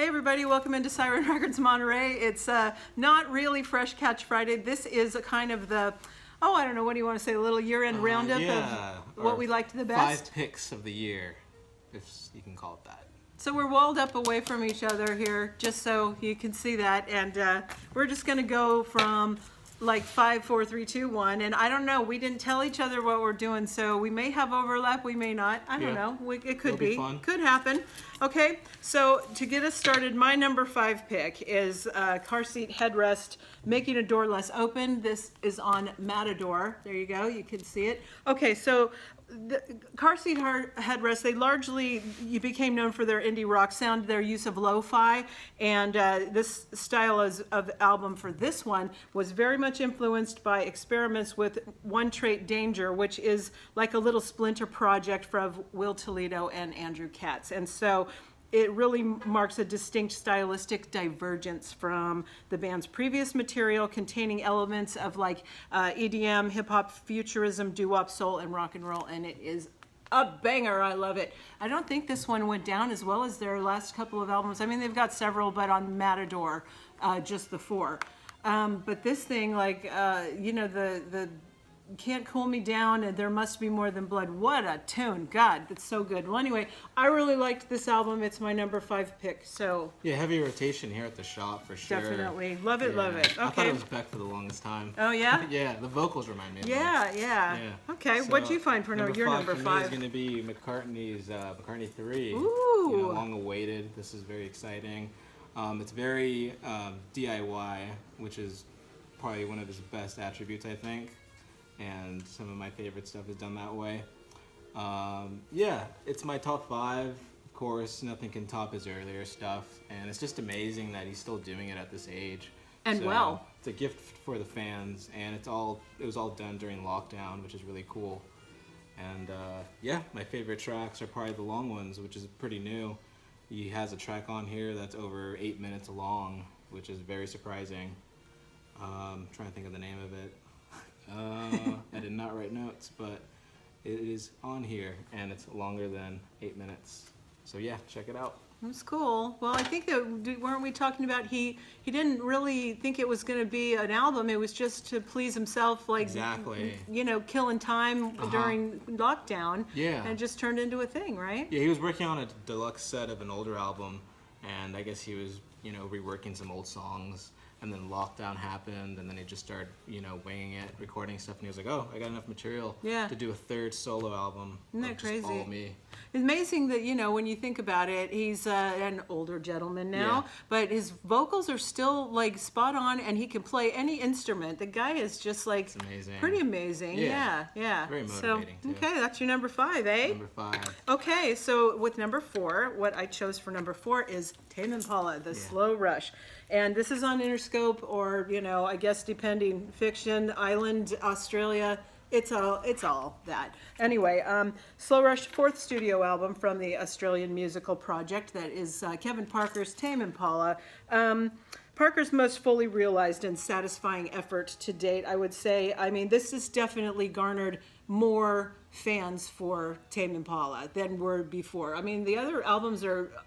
Hey everybody, welcome into Siren Records Monterey. It's not really Fresh Catch Friday. This is a kind of the, I don't know, what do you want to say, a little year-end roundup of what we liked the best? 5 picks of the year, if you can call it that. So we're walled up away from each other here, just so you can see that, and we're just going to go from like 5, 4, 3, 2, 1, and I don't know, we didn't tell each other what we're doing, so we may have overlap, we may not, I don't know, it could be fun. Could happen. Okay, so to get us started, my number 5 pick is car seat headrest, making a door less open. This is on Matador. There you go, you can see it. Okay, so the car seat headrest, they largely became known for their indie rock sound, their use of lo-fi, and this style of album for this one was very much influenced by experiments with One Trait Danger, which is like a little splinter project from Will Toledo and Andrew Katz. And so it really marks a distinct stylistic divergence from the band's previous material, containing elements of like EDM, hip-hop, futurism, doo-wop, soul, and rock and roll, and it is a banger. I love it. I don't think this one went down as well as their last couple of albums. I mean, they've got several, but on Matador, just the 4. But this thing, like, the Can't Cool Me Down and There Must Be More Than Blood. What a tune. God, that's so good. Well, anyway, I really liked this album. It's my number 5 pick. So Yeah, heavy rotation here at the shop for sure. definitely. Love it, love it. I thought Okay. it was Beck for the longest time. Oh, yeah? Yeah, the vocals remind me of Yeah, them. yeah. Okay, So, what'd you find for your number for me 5? is going to be McCartney's McCartney 3. Ooh. You know, long awaited. This is very exciting. It's very DIY, which is probably one of his best attributes, I think. And some of my favorite stuff is done that way. Yeah, it's my top 5. Of course, nothing can top his earlier stuff, and it's just amazing that he's still doing it at this age. And well. It's a gift for the fans, and it was all done during lockdown, which is really cool. And yeah, my favorite tracks are probably the long ones, which is pretty new. He has a track on here that's over 8 minutes long, which is very surprising. Trying to think of the name of it. I did not write notes, but it is on here, and it's longer than 8 minutes. So yeah, check it out. That's cool. Well, I think that, weren't we talking about he didn't really think it was going to be an album. It was just to please himself, like, Exactly. Killing time during lockdown. Yeah. And it just turned into a thing, right? Yeah, he was working on a deluxe set of an older album, and I guess he was, reworking some old songs. And then lockdown happened, and then he just started, winging it, recording stuff, and he was like, "Oh, I got enough material to do a 3rd solo album." Isn't that crazy? Just all me. It's amazing that, when you think about it, he's an older gentleman now, but his vocals are still like spot on, and he can play any instrument. The guy is just like amazing. Pretty amazing. Yeah. Very motivating, too. Okay, that's your number 5, eh? Number 5. Okay, so with number 4, what I chose for number 4 is Tame Impala, The Slow Rush. And this is on Interscope, or, I guess depending, Fiction, Island, Australia. It's all that. Anyway, Slow Rush, 4th studio album from the Australian musical project that is Kevin Parker's Tame Impala. Parker's most fully realized and satisfying effort to date, I would say. I mean, this has definitely garnered more fans for Tame Impala than were before. I mean, the other albums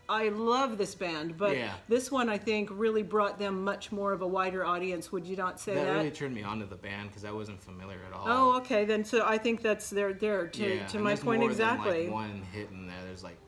I love this band, but this one, I think, really brought them much more of a wider audience. Would you not say that? That really turned me on to the band, because I wasn't familiar at all. Oh, okay. Then, so I think that's to my point exactly. Than, like, one hit in there. There's like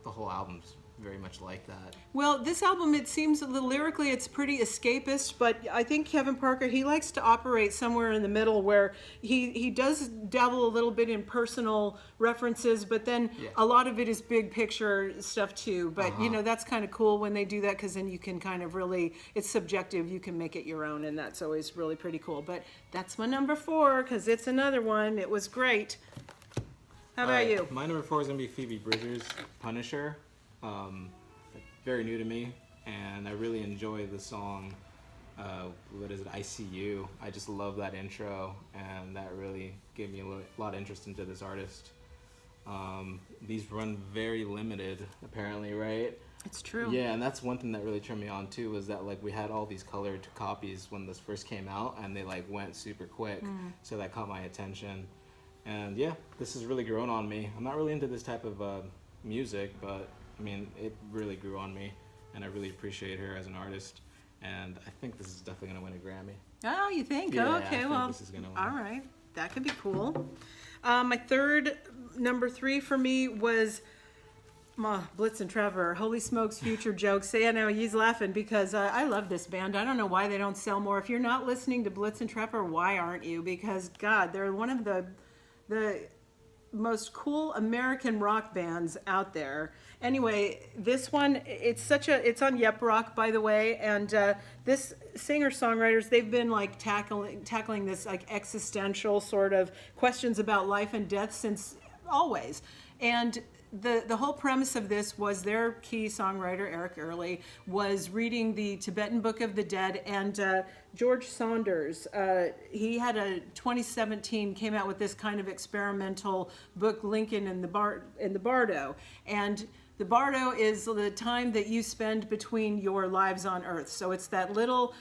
the whole album's very much like that. Well, this album, it seems lyrically it's pretty escapist, but I think Kevin Parker, he likes to operate somewhere in the middle where he does dabble a little bit in personal references, but then a lot of it is big picture stuff too. But that's kind of cool when they do that, because then you can kind of really, it's subjective, you can make it your own, and that's always really pretty cool. But that's my number 4, because it's another one. It was great. How about you? My number 4 is going to be Phoebe Bridgers' Punisher. Very new to me, and I really enjoy the song, what is it, I See You. I just love that intro, and that really gave me a lot of interest into this artist. These run very limited, apparently, right? It's true. Yeah, and that's one thing that really turned me on too, was that like we had all these colored copies when this first came out, and they like went super quick, so that caught my attention. And yeah, this has really grown on me. I'm not really into this type of music, but I mean, it really grew on me. and I really appreciate her as an artist. And I think this is definitely going to win a Grammy. Oh, you think? Yeah, Oh, I okay, think well, this is gonna win. all right. That could be cool. My third, number 3 for me was Blitz and Trevor. Holy smokes, Future Jokes. Say, I know he's laughing because I love this band. I don't know why they don't sell more. If you're not listening to Blitz and Trevor, why aren't you? Because, God, they're one of the most cool American rock bands out there. Anyway, this one, it's on Yep Rock, by the way, and this singer-songwriters, they've been like tackling this like existential sort of questions about life and death since always. And the whole premise of this was their key songwriter, Eric Early, was reading the Tibetan Book of the Dead, and George Saunders, he had 2017 came out with this kind of experimental book, Lincoln in the Bardo. And the Bardo is the time that you spend between your lives on Earth. So it's that little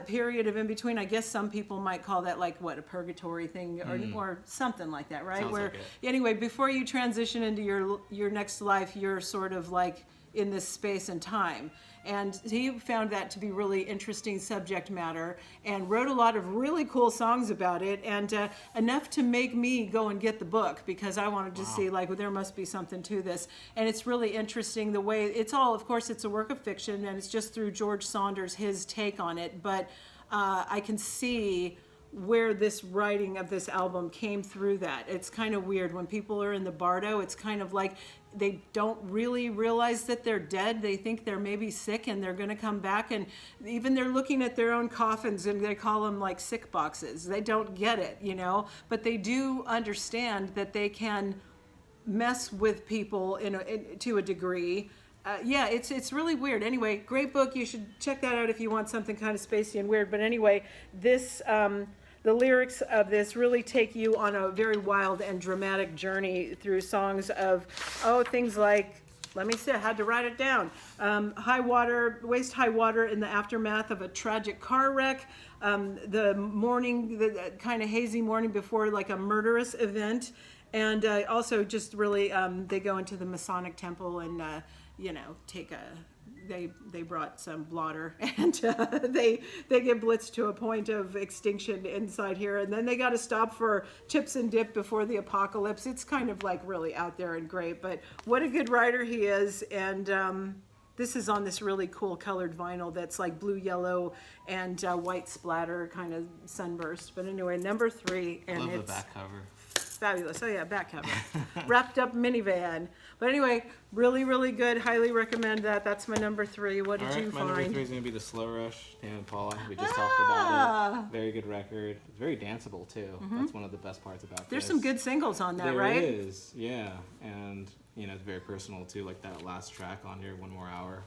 period of in between. I guess some people might call that like a purgatory thing or something like that, right? Sounds Where like it. anyway, before you transition into your next life, you're sort of like in this space and time. And he found that to be really interesting subject matter and wrote a lot of really cool songs about it, and enough to make me go and get the book because I wanted to see like, well, there must be something to this. And it's really interesting the way it's all, of course, it's a work of fiction and it's just through George Saunders, his take on it. But I can see where this writing of this album came through that. It's kind of weird when people are in the Bardo, it's kind of like they don't really realize that they're dead. They think they're maybe sick and they're going to come back, and even they're looking at their own coffins and they call them like sick boxes. They don't get it, but they do understand that they can mess with people to a degree. Yeah, it's really weird. Anyway, great book. You should check that out if you want something kind of spacey and weird. But anyway, this the lyrics of this really take you on a very wild and dramatic journey through songs of things like, let me see, I had to write it down. High water, waist high water in the aftermath of a tragic car wreck. The morning, the kind of hazy morning before like a murderous event. And also just really, they go into the Masonic temple and, take they brought some blotter and they get blitzed to a point of extinction inside here, and then they got to stop for chips and dip before the apocalypse. It's kind of like really out there and great, but what a good writer he is. And this is on this really cool colored vinyl that's like blue, yellow, and white splatter kind of sunburst. But anyway, number 3, and Love it's the back cover. fabulous. Oh yeah, back cover. Wrapped up minivan. But anyway, really, really good. Highly recommend that. That's my number 3. What did you My find? number 3 is going to be The Slow Rush, Tame Impala. We just talked about it. Very good record. It's very danceable, too. That's one of the best parts about There's this. some good singles on that, There right? is, yeah. And, it's very personal, too, like that last track on here, One More Hour.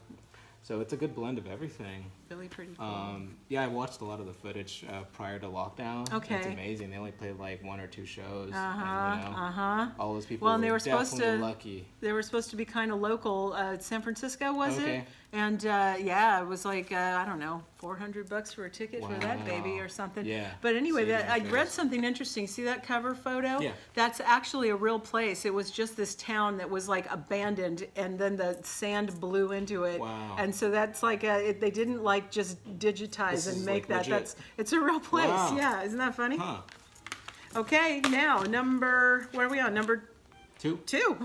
So it's a good blend of everything. Really pretty cool. Yeah, I watched a lot of the footage prior to lockdown. Okay. It's amazing. They only played like 1 or 2 shows. All those people Well, and they were were supposed definitely to- lucky. They were supposed to be kind of local. San Francisco, was it? Okay. And yeah, it was like, I don't know, $400 for a ticket for that baby Wow. or something. Yeah. But anyway, Saving I read face. something interesting. See that cover photo? Yeah. That's actually a real place. It was just this town that was like abandoned, and then the sand blew into it. Wow. And so that's like, they didn't like just digitize This and is, make like, that. legit. It's a real place. Wow. Yeah, isn't that funny? Huh. Okay, now what are we on? Number 2? 2.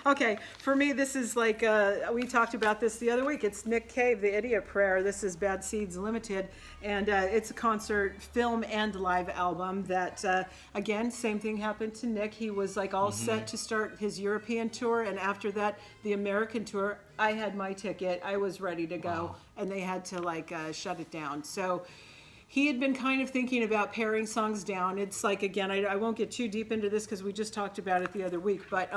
Okay, for me, this is like, we talked about this the other week. It's Nick Cave, The Idiot Prayer. This is Bad Seeds Limited, and it's a concert, film, and live album that, again, same thing happened to Nick. He was like all set to start his European tour, and after that, the American tour. I had my ticket. I was ready to go, Wow. and they had to like shut it down. So he had been kind of thinking about paring songs down. It's like, again, I won't get too deep into this because we just talked about it the other week. But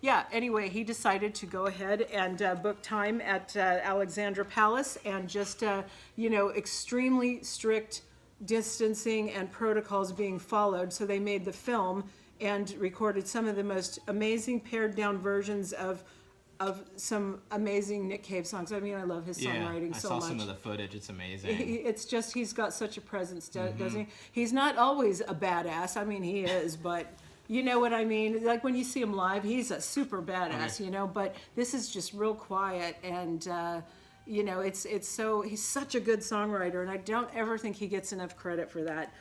yeah, anyway, he decided to go ahead and book time at Alexandra Palace, and just, extremely strict distancing and protocols being followed. So they made the film and recorded some of the most amazing pared down versions of some amazing Nick Cave songs. I mean, I love his songwriting I so saw much. some of the footage. It's amazing. It's just, he's got such a presence, doesn't he? He's not always a badass. I mean, he is, but You know what I mean? Like when you see him live, he's a super badass, Okay. you know, but this is just real quiet and, you know, it's so, he's such a good songwriter and I don't ever think he gets enough credit for that.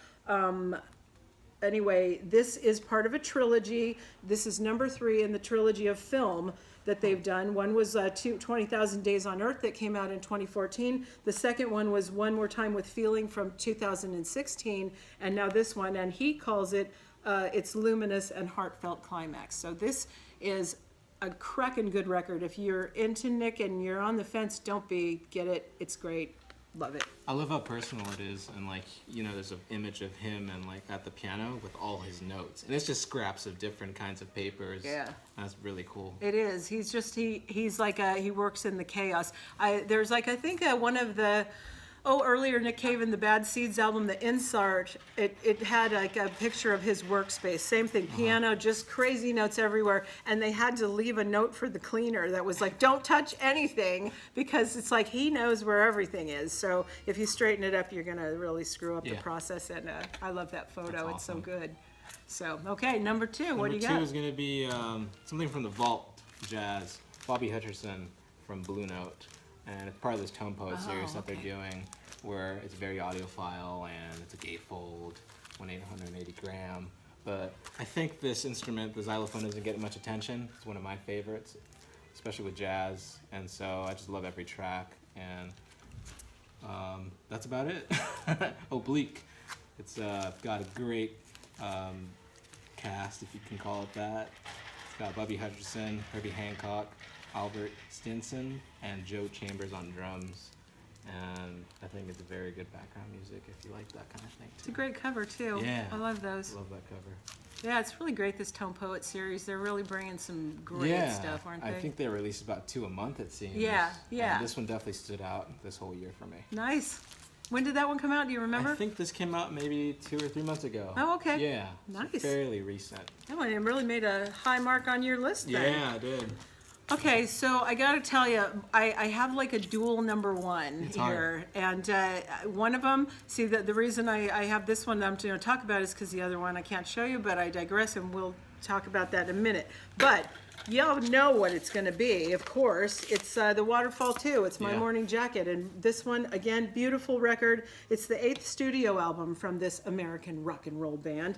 Anyway, this is part of a trilogy. This is number 3 in the trilogy of film that they've done. One was 20,000 Days on Earth that came out in 2014. The second one was One More Time with Feeling from 2016. And now this one, and he calls it It's Luminous and Heartfelt Climax. So this is a cracking good record. If you're into Nick and you're on the fence, don't be. Get it. It's great. Love it. I love how personal it is, and like, you know, there's an image of him and like at the piano with all his notes, and it's just scraps of different kinds of papers. Yeah. That's really cool. It is. He's just he's like he works in the chaos. There's like I think one of the earlier Nick Cave in the Bad Seeds album, the insert, it had like a picture of his workspace. Same thing, piano, just crazy notes everywhere. And they had to leave a note for the cleaner that was like, don't touch anything, because it's like he knows where everything is. So if you straighten it up, you're gonna really screw up the Yeah. process. And I love that photo. That's It's so awesome. good. So, okay, number 2, what do you Number 2 got? is going to be something from the Vault Jazz, Bobby Hutcherson from Blue Note, and it's part of this Tone Poet series that they're doing, where it's very audiophile and it's a gatefold, 1/880 gram. But I think this instrument, the xylophone, doesn't get much attention. It's one of my favorites, especially with jazz, and so I just love every track. And that's about it. Oblique. It's got a great cast, if you can call it that. It's got Bobby Hutcherson, Herbie Hancock, Albert Stinson, and Joe Chambers on drums. And I think it's a very good background music if you like that kind of thing It's a too. great cover too. Yeah. I love those. Love that cover. Yeah, it's really great, this Tone Poet series. They're really bringing some great Yeah, stuff, aren't they? I think they release about 2 a month, it seems. Yeah, yeah. And this one definitely stood out this whole year for me. Nice. When did that one come out? Do you remember? I think this came out maybe 2 or 3 months ago. Oh, okay. Yeah. so Nice. fairly recent. That one really made a high mark on your list then. Yeah, I did. Okay, so I gotta tell you, I have like a dual number 1 It's here. And one of them, see, the reason I have this one that I'm going to talk about is because the other one I can't show you, but I digress and we'll talk about that in a minute. But y'all know what it's going to be, of course. It's the Waterfall 2. It's My Yeah. Morning Jacket. And this one, again, beautiful record. It's the 8th studio album from this American rock and roll band.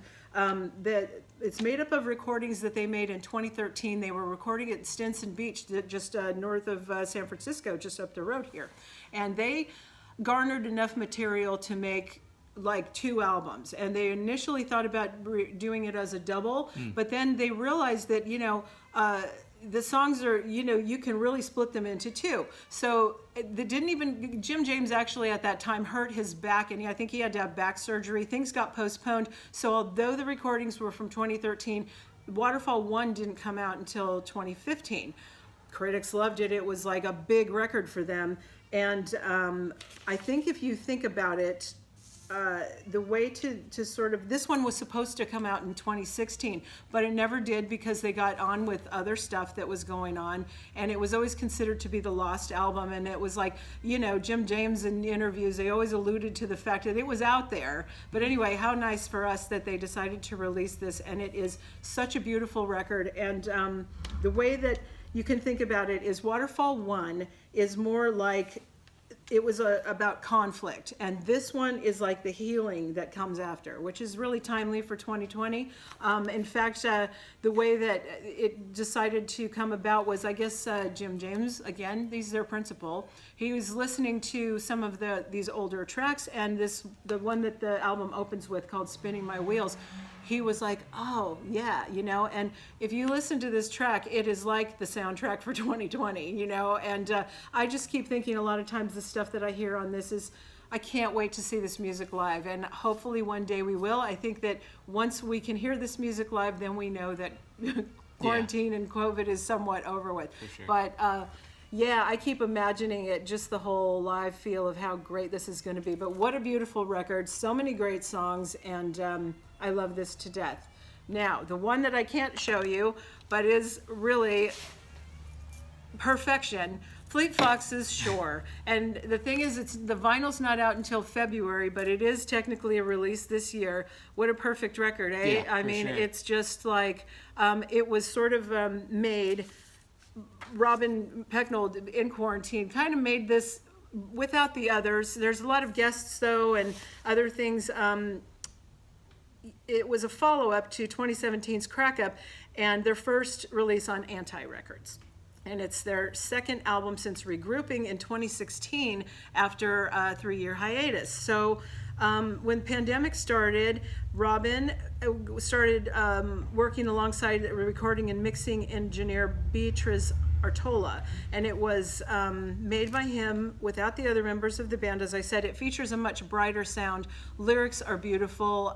It's made up of recordings that they made in 2013. They were recording at Stinson Beach, just north of San Francisco, just up the road here. And they garnered enough material to make like 2 albums, and they initially thought about doing it as a double, but then they realized that, you know, the songs are, you know, you can really split them into 2. So they didn't even, Jim James actually at that time hurt his back, and I think he had to have back surgery. Things got postponed. So although the recordings were from 2013, Waterfall 1 didn't come out until 2015. Critics loved it. It was like a big record for them. And I think if you think about it, the way to sort of, this one was supposed to come out in 2016, but it never did because they got on with other stuff that was going on, and it was always considered to be the lost album. And it was like, you know, Jim James in interviews, they always alluded to the fact that it was out there. But anyway, how nice for us that they decided to release this, and it is such a beautiful record. And the way that you can think about it is Waterfall 1 is more like, it was about conflict, and this one is like the healing that comes after, which is really timely for 2020. In fact, the way that it decided to come about was, I guess, Jim James, again, he's their principal. He was listening to some of these older tracks, and the one that the album opens with, called Spinning My Wheels, he was like, oh, yeah, you know, and if you listen to this track, it is like the soundtrack for 2020, you know, and I just keep thinking a lot of times the stuff that I hear on this is, I can't wait to see this music live, and hopefully one day we will. I think that once we can hear this music live, then we know that quarantine and COVID is somewhat over with. For sure. But yeah, I keep imagining it, just the whole live feel of how great this is going to be. But what a beautiful record, so many great songs, and I love this to death. Now, the one that I can't show you, but is really perfection, Fleet Foxes, Shore. And the thing is, the vinyl's not out until February, but it is technically a release this year. What a perfect record, eh? Yeah, I for mean, sure. it's just like, it was sort of made, Robin Pecknold in quarantine kind of made this without the others. There's a lot of guests though and other things. It was a follow-up to 2017's Crack Up and their first release on Anti Records. And it's their second album since regrouping in 2016 after a 3-year hiatus. So when pandemic started, Robin started working alongside recording and mixing engineer Beatriz Artola, and it was made by him without the other members of the band. As I said, it features a much brighter sound. Lyrics are beautiful.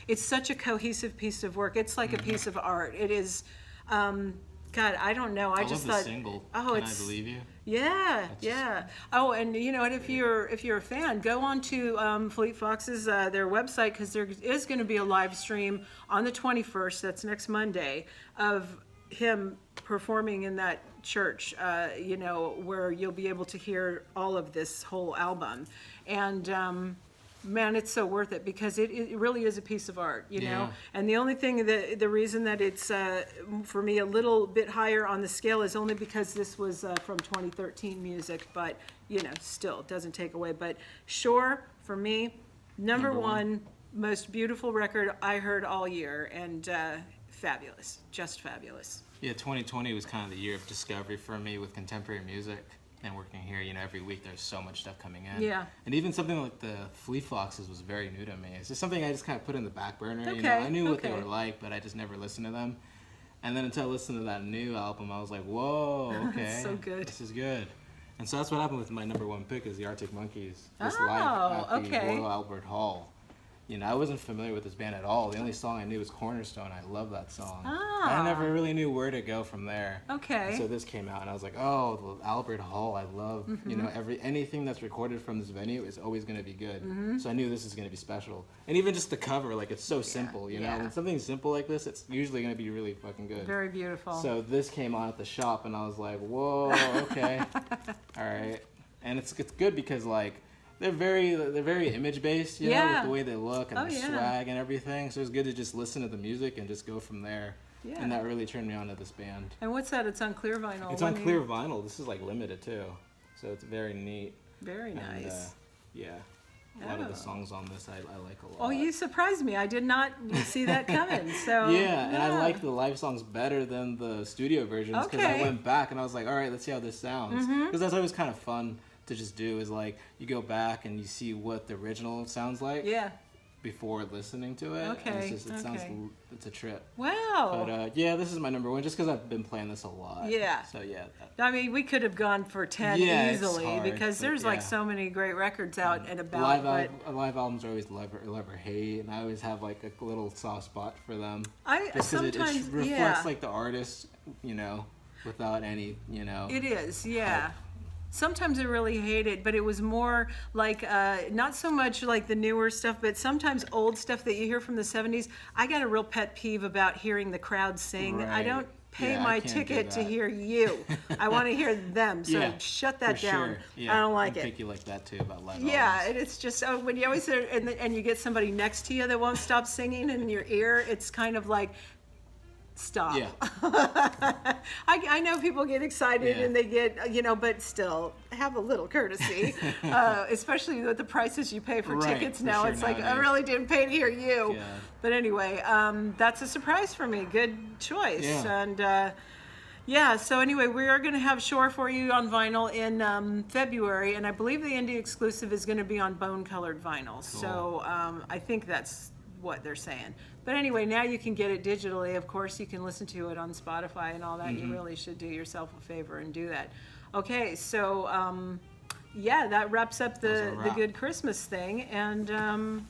It's such a cohesive piece of work. It's like a piece of art. It is, God, I don't know. I just love thought, the single. oh, Can it's, I Believe You? yeah, yeah. Oh, and you know, and if you're a fan, go on to Fleet Foxes their website, because there is going to be a live stream on the 21st. That's next Monday, of him performing in that church. You know, where you'll be able to hear all of this whole album, and man, it's so worth it because it really is a piece of art, you know. Yeah. And the only thing that the reason that it's for me a little bit higher on the scale is only because this was from 2013 music, but you know, still it doesn't take away. But Shore for me, number one most beautiful record I heard all year, and fabulous, just fabulous. Yeah, 2020 was kind of the year of discovery for me with contemporary music. And working here, you know, every week there's so much stuff coming in. Yeah. And even something like the Fleet Foxes was very new to me. It's just something I just kind of put in the back burner. You know, Okay, I knew what they okay. were like, but I just never listened to them. And then until I listened to that new album, I was like, whoa, okay. So good. This is good. And so that's what happened with my number one pick is the Arctic Monkeys. This Oh, live at the okay. Royal Albert Hall. You know, I wasn't familiar with this band at all. The only song I knew was Cornerstone. I love that song. Ah. I never really knew where to go from there. Okay. So this came out, and I was like, "Oh, the Albert Hall! I love you know anything that's recorded from this venue is always going to be good." So I knew this is going to be special, and even just the cover, like it's so simple. You know, yeah. when something simple like this, it's usually going to be really fucking good. Very beautiful. So this came on at the shop, and I was like, "Whoa, okay, all right," and it's good because like. They're very image based, you know, Yeah. with the way they look and Oh, the yeah. swag and everything. So it's good to just listen to the music and just go from there. Yeah. And that really turned me on to this band. And what's that? It's on clear vinyl. It's on clear vinyl. This is like limited too, so it's very neat. Very And, nice. yeah, a lot of the Oh. songs on this I like a lot. Oh, you surprised me. I did not see that coming. So Yeah, and I like the live songs better than the studio versions because I Okay. went back and I was like, all right, let's see how this sounds. Because that's always kind of fun to just do is like you go back and you see what the original sounds like Yeah. before listening to it. And Okay, it's just, okay. it's a trip. Wow. But yeah, this is my number one just because I've been playing this a lot. Yeah. So yeah. I mean, we could have gone for 10 Yeah, it's easily hard, because but there's like yeah. so many great records out and about. Live albums are always love or hate, and I always have like a little soft spot for them. I Just 'cause it sometimes reflects yeah. like the artist, you know, without any, you know. It is, yeah. Sometimes I really hate it, but it was more like, not so much like the newer stuff, but sometimes old stuff that you hear from the 70s. I got a real pet peeve about hearing the crowd sing. I Right. don't pay Yeah, I my can't do ticket to that. hear you. I want to hear them, so Yeah, shut that for down. sure. Yeah, I don't like I'm it. picky like that too about live Yeah, albums. and it's just when you always hear, and you get somebody next to you that won't stop singing in your ear, it's kind of like, stop. Yeah. I know people get excited Yeah. and they get, you know, but still have a little courtesy, especially with the prices you pay for Right, tickets for now. sure It's like, I nowadays. really didn't pay to hear you. Yeah. But anyway, that's a surprise for me. Good choice. Yeah. And yeah, so anyway, we are going to have Shore for you on vinyl in February, and I believe the indie exclusive is going to be on bone-colored vinyl. So I think that's what they're saying. But anyway, now you can get it digitally. Of course, you can listen to it on Spotify and all that. You really should do yourself a favor and do that. Okay, so yeah, that wraps up That's a the wrap. good Christmas thing. And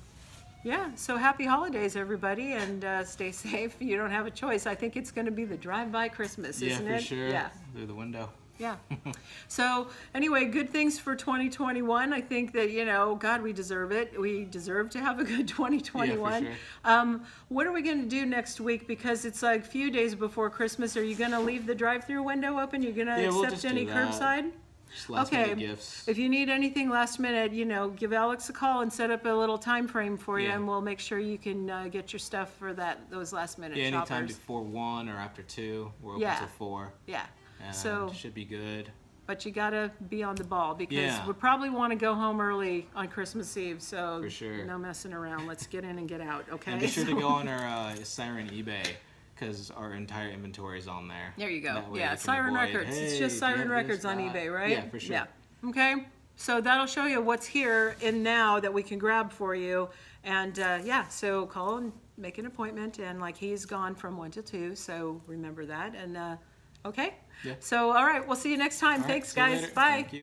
yeah, so happy holidays, everybody, and stay safe. You don't have a choice. I think it's going to be the drive-by Christmas, Yeah, isn't for it? sure. Yeah. Through the window. Yeah. So anyway, good things for 2021. I think that, you know, God, we deserve it. We deserve to have a good 2021. sure. What are we going to do next week? Because it's like a few days before Christmas. Are you going to leave the drive-through window open? You're going to Yeah, we'll accept just any do that. curbside? Just last minute gifts. If you need anything last minute, give Alex a call and set up a little time frame for you, Yeah. and we'll make sure you can get your stuff for those last minute Yeah, shoppers. anytime before 1 or after 2. We're open Yeah. till 4. Yeah. And So, should be good. but you gotta be on the ball because Yeah. we probably want to go home early on Christmas Eve. So For sure. no messing around. Let's get in and get out. Okay. And be sure to go on our Siren eBay because our entire inventory is on there. There you go. That way Yeah, you can Siren avoid, Records. It's "Hey, just do you Siren have Records this, on that?" eBay, right? Yeah, for sure. Yeah. Okay. So that'll show you what's here in now that we can grab for you. And so call and make an appointment. And like he's gone from 1 to 2, so remember that. And okay. Yeah. So all right, we'll see you next time. All right, Thanks, see you guys. later. Bye. Thank you.